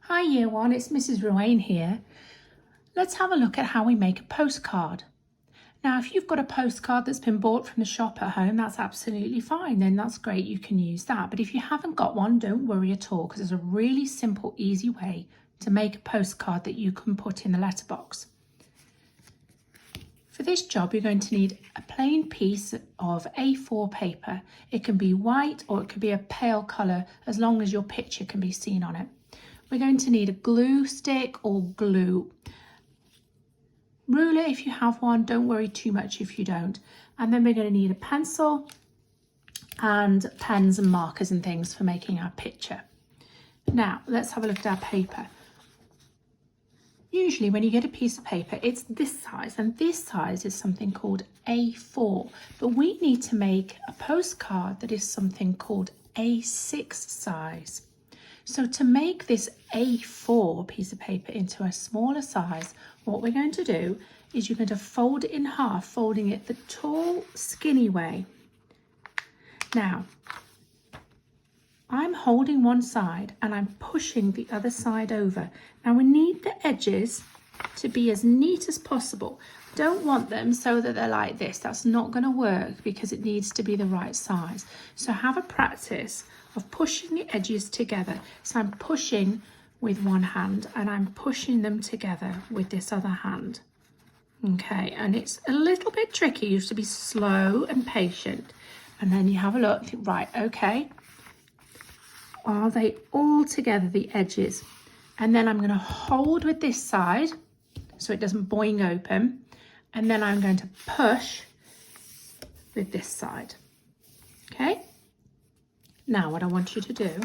Hi Year 1, it's Mrs. Ruane here. Let's have a look at how we make a postcard. Now if you've got a postcard that's been bought from the shop at home, that's absolutely fine, then that's great, you can use that. But if you haven't got one, don't worry at all, because there's a really simple, easy way to make a postcard that you can put in the letterbox. For this job, you're going to need a plain piece of A4 paper. It can be white or it could be a pale colour, as long as your picture can be seen on it. We're going to need a glue stick or glue. Ruler if you have one, don't worry too much if you don't. And then we're going to need a pencil and pens and markers and things for making our picture. Now, let's have a look at our paper. Usually when you get a piece of paper, it's this size, and this size is something called A4. But we need to make a postcard that is something called A6 size. So to make this A4 piece of paper into a smaller size, what we're going to do is you're going to fold it in half, folding it the tall, skinny way. Now, I'm holding one side and I'm pushing the other side over. Now we need the edges to be as neat as possible. Don't want them so that they're like this. That's not going to work because it needs to be the right size. So have a practice of pushing the edges together. So I'm pushing with one hand and I'm pushing them together with this other hand. Okay, and it's a little bit tricky. You have to be slow and patient. And then you have a look, right, okay. Are they all together, the edges? And then I'm going to hold with this side so it doesn't boing open. And then I'm going to push with this side. Okay? Now what I want you to do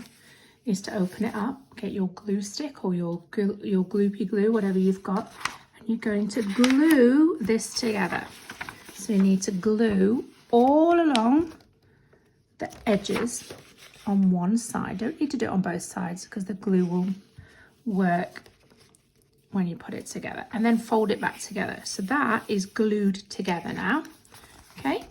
is to open it up, get your glue stick or your gloopy glue, whatever you've got, and you're going to glue this together. So you need to glue all along the edges on one side. Don't need to do it on both sides because the glue will work when you put it together, and then fold it back together. So that is glued together now. Okay,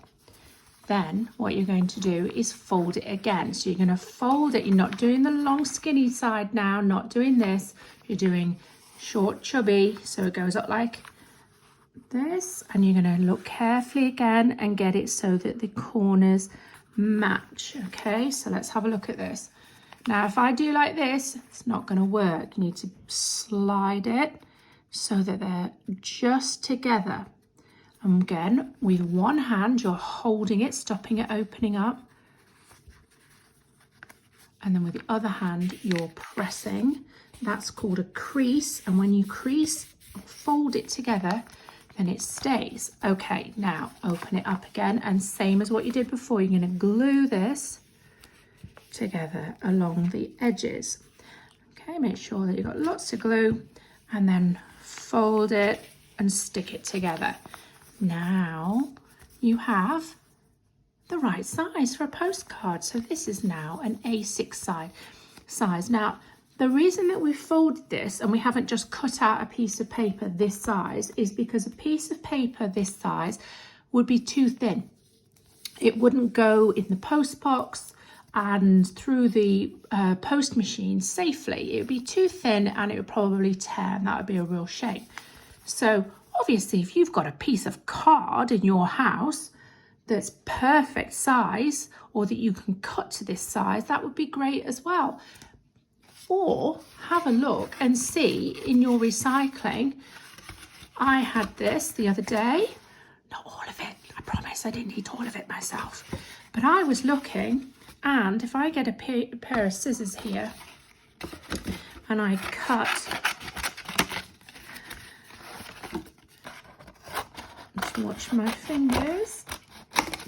then what you're going to do is fold it again. So you're going to fold it. You're not doing the long skinny side now, not doing this. You're doing short chubby, so it goes up like this, and you're going to look carefully again and get it so that the corners match. Okay, so let's have a look at this. Now if I do like this, it's not going to work. You need to slide it so that they're just together. And again, with one hand you're holding it, stopping it opening up, and then with the other hand you're pressing. That's called a crease, and when you crease, fold it together, then it stays. Okay, now open it up again, and same as what you did before, you're going to glue this together along the edges. Okay, make sure that you've got lots of glue, and then fold it and stick it together. Now you have the right size for a postcard. So this is now an A6 size. Now the reason that we folded this and we haven't just cut out a piece of paper this size is because a piece of paper this size would be too thin. It wouldn't go in the post box and through the post machine safely. It would be too thin and it would probably tear, and that would be a real shame. So obviously if you've got a piece of card in your house that's perfect size, or that you can cut to this size, that would be great as well. Or have a look and see in your recycling. I had this the other day, not all of it, I promise I didn't eat all of it myself, but I was looking, and if I get a pair of scissors here and I cut, just watch my fingers.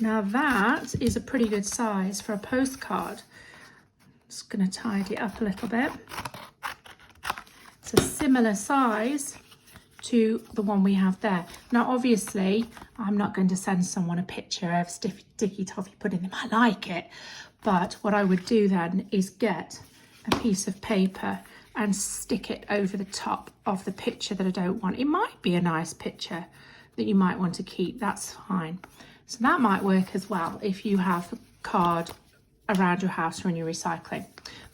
Now that is a pretty good size for a postcard. Just going to tidy it up a little bit. It's a similar size to the one we have there. Now obviously I'm not going to send someone a picture of sticky toffee pudding. They might like it, but what I would do then is get a piece of paper and stick it over the top of the picture that I don't want. It might be a nice picture that you might want to keep, that's fine. So that might work as well if you have a card around your house or in your recycling.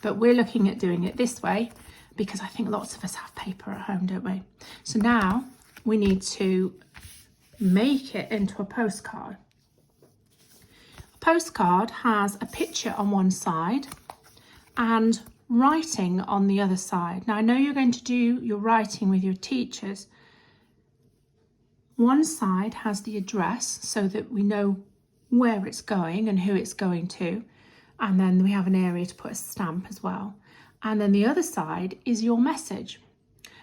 But we're looking at doing it this way because I think lots of us have paper at home, don't we? So now we need to make it into a postcard. A postcard has a picture on one side and writing on the other side. Now I know you're going to do your writing with your teachers. One side has the address so that we know where it's going and who it's going to, and then we have an area to put a stamp as well. And then the other side is your message.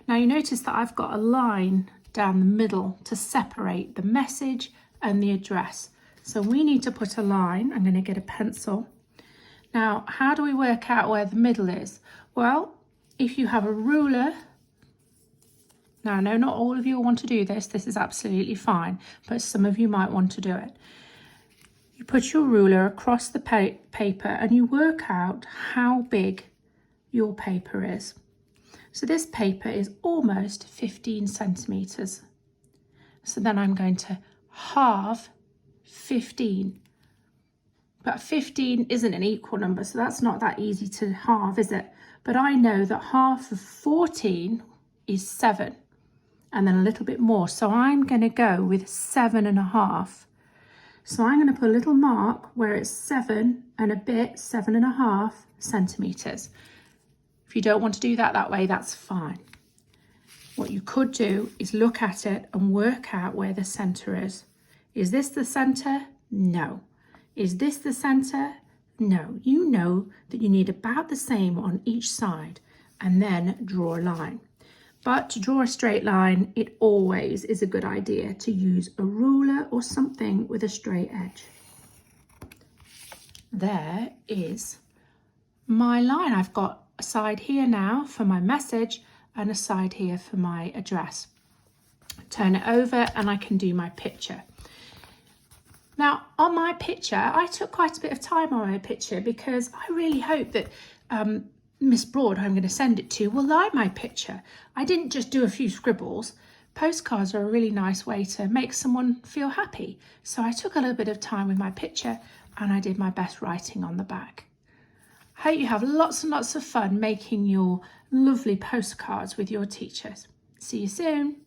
Now you notice that I've got a line down the middle to separate the message and the address. So we need to put a line. I'm going to get a pencil. Now, how do we work out where the middle is? Well, if you have a ruler, now I know not all of you will want to do this. This is absolutely fine, but some of you might want to do it. You put your ruler across the paper and you work out how big your paper is. So this paper is almost 15 centimetres. So then I'm going to halve 15. But 15 isn't an equal number, so that's not that easy to halve, is it? But I know that half of 14 is 7, and then a little bit more. So I'm going to go with 7.5. So I'm going to put a little mark where it's 7 and a bit, 7.5 centimetres. If you don't want to do that way, that's fine. What you could do is look at it and work out where the centre is. Is this the centre? No. Is this the centre? No. You know that you need about the same on each side, and then draw a line. But to draw a straight line, it always is a good idea to use a ruler or something with a straight edge. There is my line. I've got a side here now for my message and a side here for my address. Turn it over and I can do my picture. Now on my picture, I took quite a bit of time on my picture because I really hope that Miss Broad, who I'm going to send it to, will like my picture. I didn't just do a few scribbles. Postcards are a really nice way to make someone feel happy. So I took a little bit of time with my picture and I did my best writing on the back. I hope you have lots and lots of fun making your lovely postcards with your teachers. See you soon.